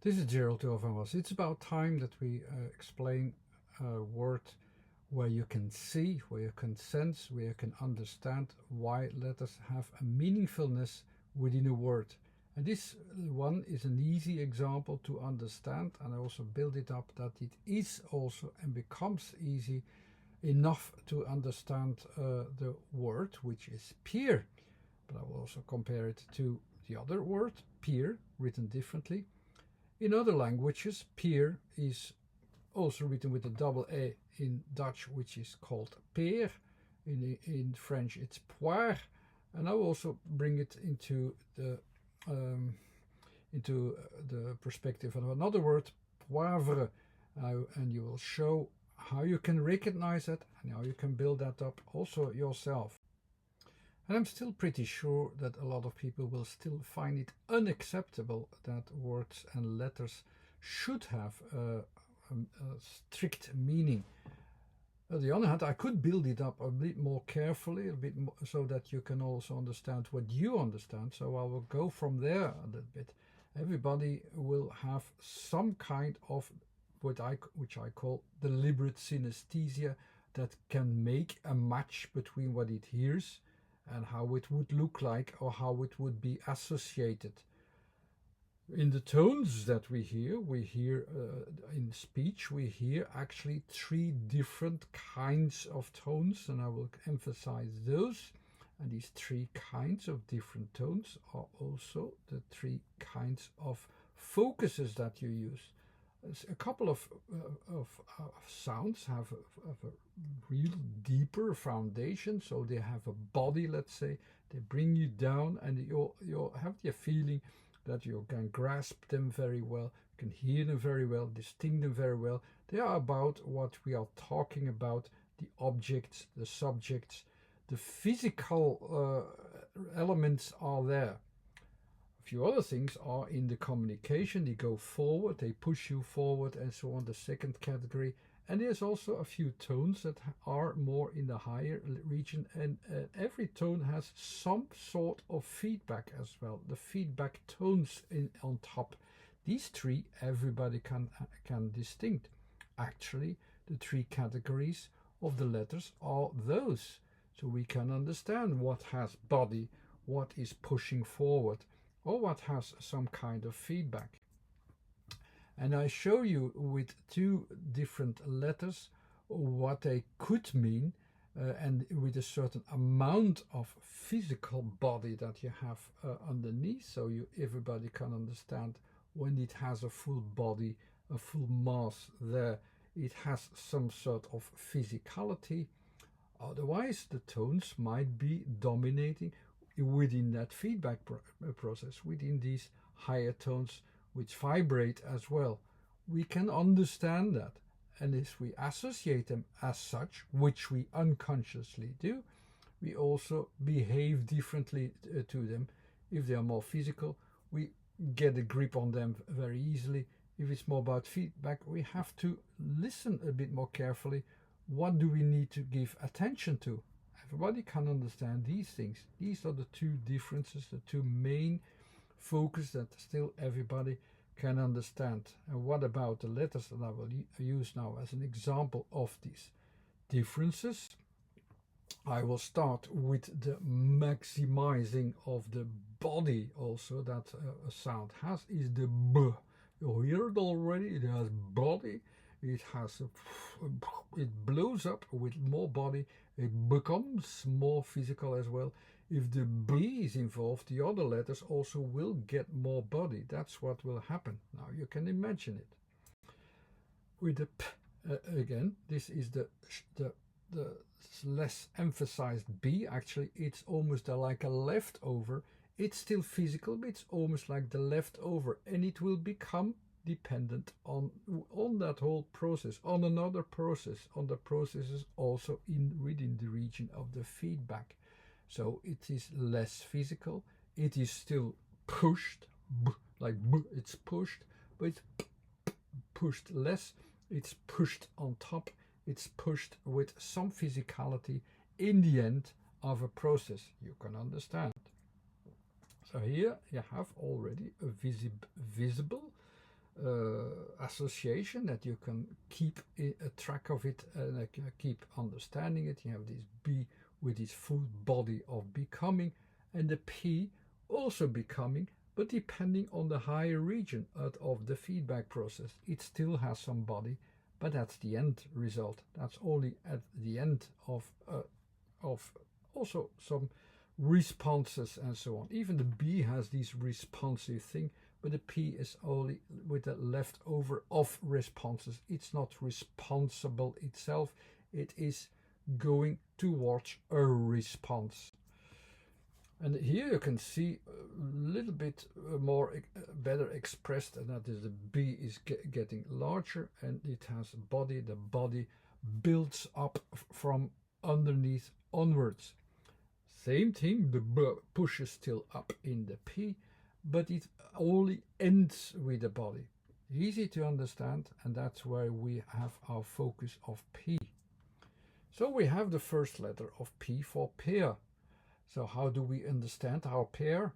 This is Gerald Overmars. It's about time that we explain a word where you can see, where you can sense, where you can understand why letters have a meaningfulness within a word. And this one is an easy example to understand, and I also build it up that it is also and becomes easy enough to understand the word, which is PEAR. But I will also compare it to the other word, PEAR, written differently. In other languages, PEAR is also written with a double A in Dutch, which is called PEAR. In French, it's POIRE. And I will also bring it into the perspective of another word, POIVRE. And you will show how you can recognize it and how you can build that up also yourself. And I'm still pretty sure that a lot of people will still find it unacceptable that words and letters should have a strict meaning. On the other hand, I could build it up a bit more carefully, a bit more, so that you can also understand what you understand. So I will go from there a little bit. Everybody will have some kind of which I call deliberate synesthesia that can make a match between what it hears and how it would look like or how it would be associated. In the tones that we hear in speech, we hear actually three different kinds of tones, and I will emphasize those. And these three kinds of different tones are also the three kinds of focuses that you use. A couple of sounds have a real deeper foundation, so they have a body, let's say. They bring you down, and you'll have the feeling that you can grasp them very well, can hear them very well, distinguish them very well. They are about what we are talking about, the objects, the subjects, the physical elements are there. A few other things are in the communication. They go forward, they push you forward, and so on, the second category. And there's also a few tones that are more in the higher region, and every tone has some sort of feedback as well. The feedback tones on top. These three everybody can distinct. Actually, the three categories of the letters are those. So we can understand what has body, what is pushing forward, or what has some kind of feedback. And I show you with two different letters what they could mean, and with a certain amount of physical body that you have underneath, so everybody can understand when it has a full body, a full mass there, it has some sort of physicality. Otherwise, the tones might be dominating within that feedback process, within these higher tones which vibrate as well. We can understand that, and if we associate them as such, which we unconsciously do, we also behave differently to them. If they are more physical, we get a grip on them very easily. If it's more about feedback, we have to listen a bit more carefully. What do we need to give attention to? Everybody can understand these things. These are the two differences, the two main focus that still everybody can understand. And what about the letters that I will use now as an example of these differences? I will start with the maximizing of the body also that a sound has, is the B. You hear it already, it has body, it blows up with more body, it becomes more physical as well. If the B is involved, the other letters also will get more body. That's what will happen. Now you can imagine it. With the P, again, this is the less emphasized B. Actually, it's almost like a leftover. It's still physical, but it's almost like the leftover, and it will become dependent on that whole process, on another process, on the processes also within the region of the feedback. So it is less physical. It is still pushed, like it's pushed, but it's pushed less. It's pushed on top. It's pushed with some physicality in the end of a process. You can understand. So here you have already a visible association, that you can keep a track of it and keep understanding it. You have this B with its full body of becoming, and the P also becoming, but depending on the higher region of the feedback process. It still has some body, but that's the end result. That's only at the end of also some responses and so on. Even the B has this responsive thing, but the P is only with the leftover of responses. It's not responsible itself. It is going towards a response. And here you can see a little bit more better expressed, and that is the B is getting larger, and it has a body. The body builds up from underneath onwards. Same thing, the B pushes still up in the P, but it only ends with the body. Easy to understand, and that's where we have our focus of P. So we have the first letter of P for PEAR. So how do we understand our PEAR?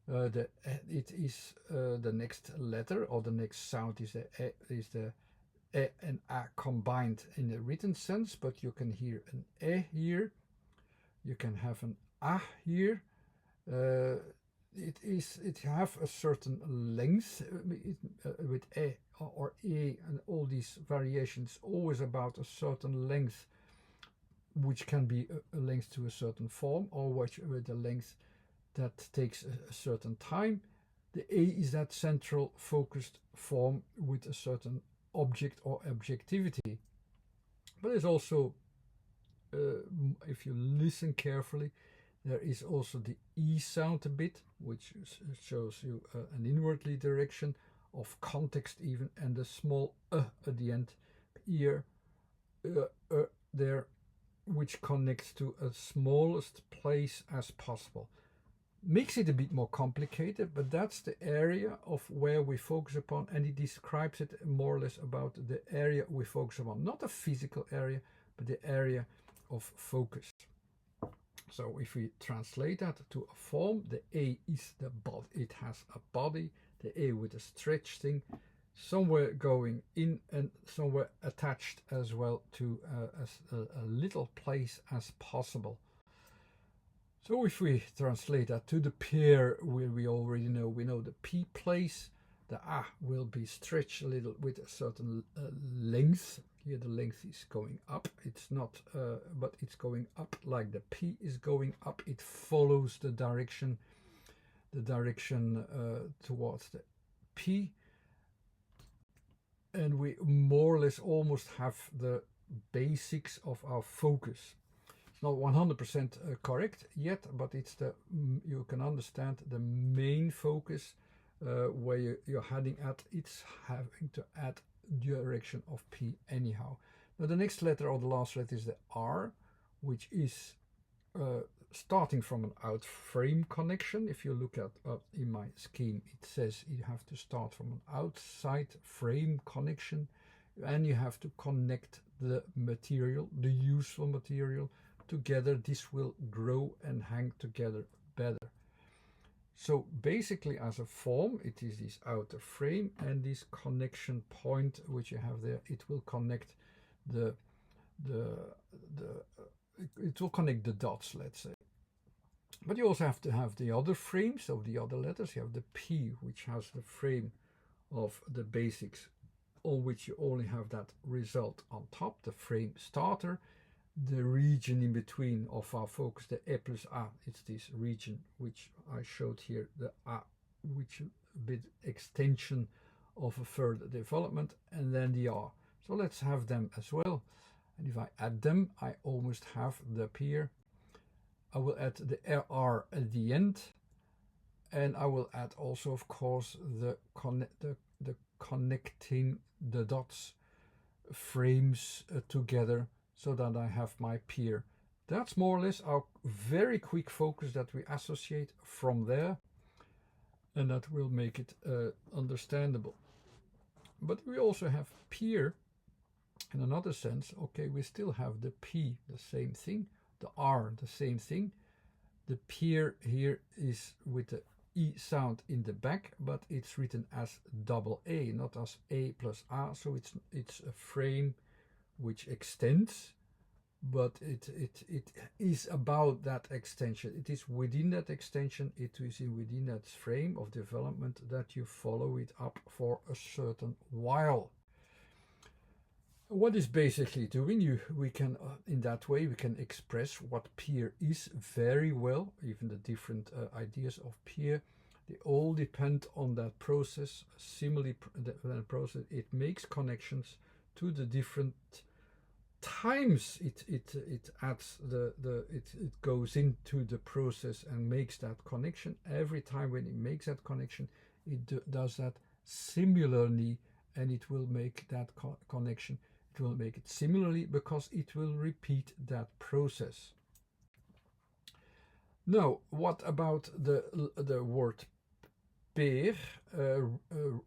It is the next letter, or the next sound is the E and A combined in a written sense, but you can hear an E here. You can have an A here. It have a certain length with E or E, and all these variations always about a certain length, which can be a length to a certain form, or with a length that takes a certain time. The A is that central focused form with a certain object or objectivity. But there's also, if you listen carefully, there is also the E sound a bit, which shows you an inwardly direction of context even, and the small at the end, ear, there, which connects to a smallest place as possible. Makes it a bit more complicated, but that's the area of where we focus upon, and it describes it more or less about the area we focus upon. Not a physical area, but the area of focus. So if we translate that to a form, the A is the body. It has a body, the A with a stretch thing, somewhere going in and somewhere attached as well to a little place as possible. So if we translate that to the PEAR, where we already know, we know the P place, the A will be stretched a little with a certain length. Here the length is going up. It's not, but it's going up like the P is going up. It follows the direction towards the P. And we more or less almost have the basics of our focus. It's not 100% correct yet, but it's you can understand the main focus where you're heading at. It's having to add direction of P anyhow. Now the next letter, or the last letter, is the R, which is starting from an out frame connection. If you look at in my scheme, it says you have to start from an outside frame connection, and you have to connect the material, the useful material, together. This will grow and hang together better. So basically, as a form, it is this outer frame and this connection point which you have there. It will connect it will connect the dots, let's say. But you also have to have the other frames of the other letters. You have the P, which has the frame of the basics, on which you only have that result on top, the frame starter. The region in between of our focus, the E plus A, it's this region which I showed here, the A, which a bit extension of a further development, and then the R. So let's have them as well. And if I add them, I almost have the PEAR. I will add the R at the end, and I will add also, of course, the connecting the dots frames together, so that I have my PEAR. That's more or less our very quick focus that we associate from there, and that will make it understandable. But we also have PEAR in another sense. Okay, we still have the P, the same thing, the R, the same thing. The PEAR here is with the E sound in the back, but it's written as double A, not as A plus A. So it's a frame which extends, but it is about that extension. It is within that extension, it is within that frame of development that you follow it up for a certain while. What is basically doing, we can in that way we can express what PEAR is very well. Even the different ideas of PEAR, they all depend on that process. Similarly, that process, it makes connections to the different times it adds it goes into the process and makes that connection. Every time when it makes that connection, it does that similarly, and it will make that connection. It will make it similarly because it will repeat that process. Now, what about the word PEAR,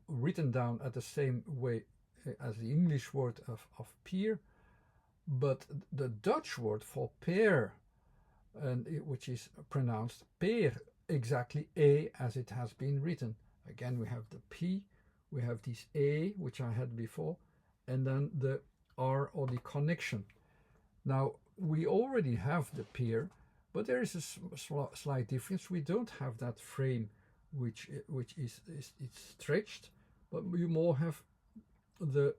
written down at the same way as the English word of PEAR, but the Dutch word for pair, and which is pronounced PEAR, exactly A as it has been written. Again, we have the P, we have this A, which I had before, and then the R, or the connection. Now, we already have the PEAR, but there is a slight difference. We don't have that frame which is stretched, but you more have the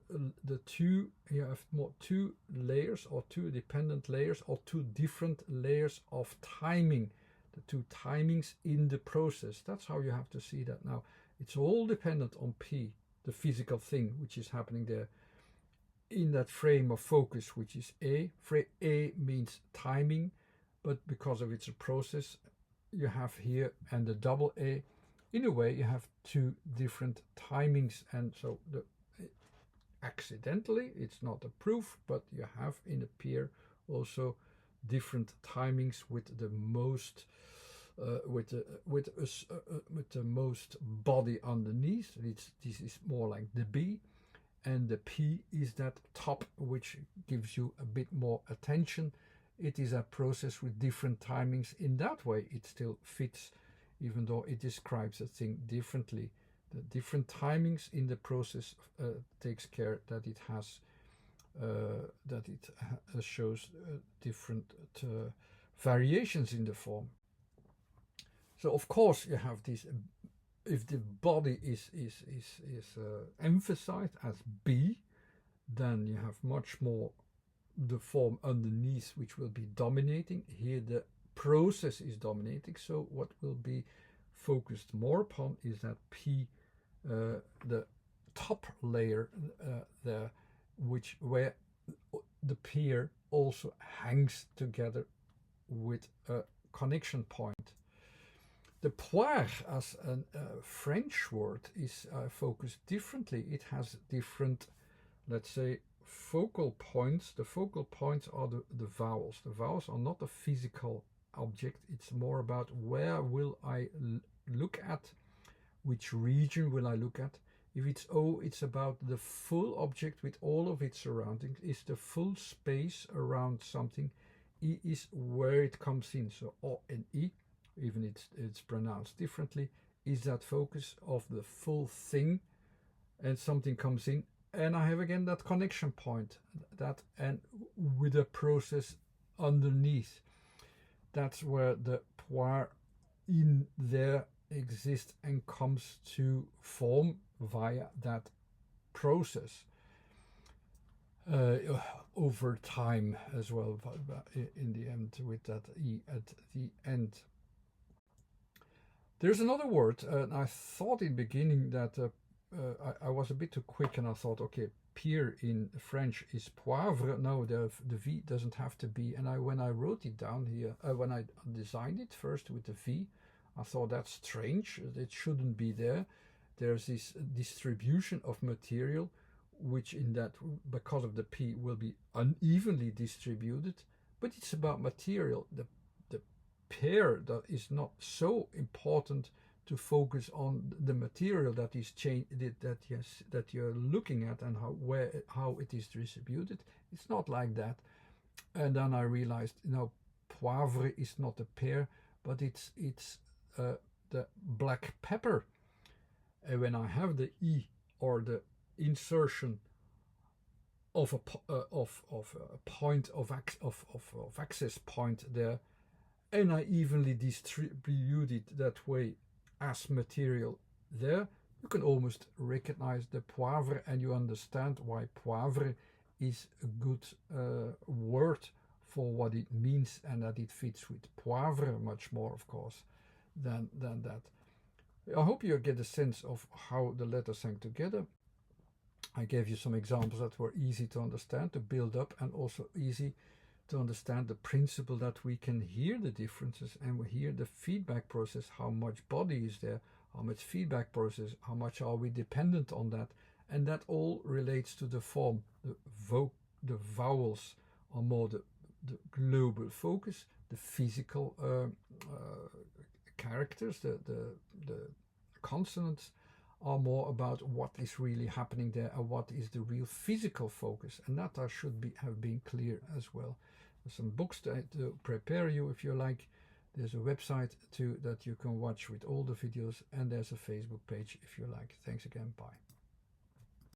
two, you have more two layers, or two dependent layers, or two different layers of timing, the two timings in the process. That's how you have to see that. Now, it's all dependent on P, the physical thing which is happening there in that frame of focus, which is A. A means timing, but because of it's a process, you have here, and the double A, in a way you have two different timings. And so accidentally, it's not a proof, but you have in a PEAR also different timings with the most with the most body underneath. This is more like the B, and the P is that top, which gives you a bit more attention. It is a process with different timings. In that way, it still fits, even though it describes a thing differently. The different timings in the process takes care that it has shows different variations in the form. So of course you have this. If the body is emphasized as B, then you have much more the form underneath, which will be dominating. Here the process is dominating, so what will be focused more upon is that P, the top layer there, where the PEAR also hangs together with a connection point. The POIRE, as a French word, is focused differently. It has different, let's say, focal points. The focal points are the vowels. The vowels are not a physical object. It's more about where will I look at, which region will I look at. If it's O, it's about the full object with all of its surroundings. It's the full space around something. E is where it comes in. So O and E, even it's pronounced differently, is that focus of the full thing, and something comes in, and I have again that connection point, that, and with a process underneath. That's where the POIRE in there exists and comes to form via that process over time as well, in the end, with that E at the end. There's another word, and I thought in the beginning that I was a bit too quick, and I thought, okay, PEAR in French is POIVRE. No, the V doesn't have to be. And when I wrote it down here, when I designed it first with the V, I thought that's strange. It shouldn't be there. There's this distribution of material, which in that, because of the P, will be unevenly distributed. But it's about material. The PEAR that is not so important to focus on the material that is that you're looking at, and how it is distributed. It's not like that. And then I realized, POIVRE is not a PEAR, but it's the black pepper. And when I have the E or the insertion of a point of access point there, and I evenly distribute it that way as material there, you can almost recognize the poivre, and you understand why poivre is a good word for what it means, and that it fits with poivre much more, of course, than that. I hope you get a sense of how the letters hang together. I gave you some examples that were easy to understand, to build up, and also easy to understand the principle that we can hear the differences and we hear the feedback process, how much body is there, how much feedback process, how much are we dependent on that, and that all relates to the form. The vowels are more the global focus, the physical characters, the consonants are more about what is really happening there and what is the real physical focus, and that should have been clear as well. There's some books to prepare you if you like. There's a website too that you can watch with all the videos, and there's a Facebook page if you like. Thanks again. Bye.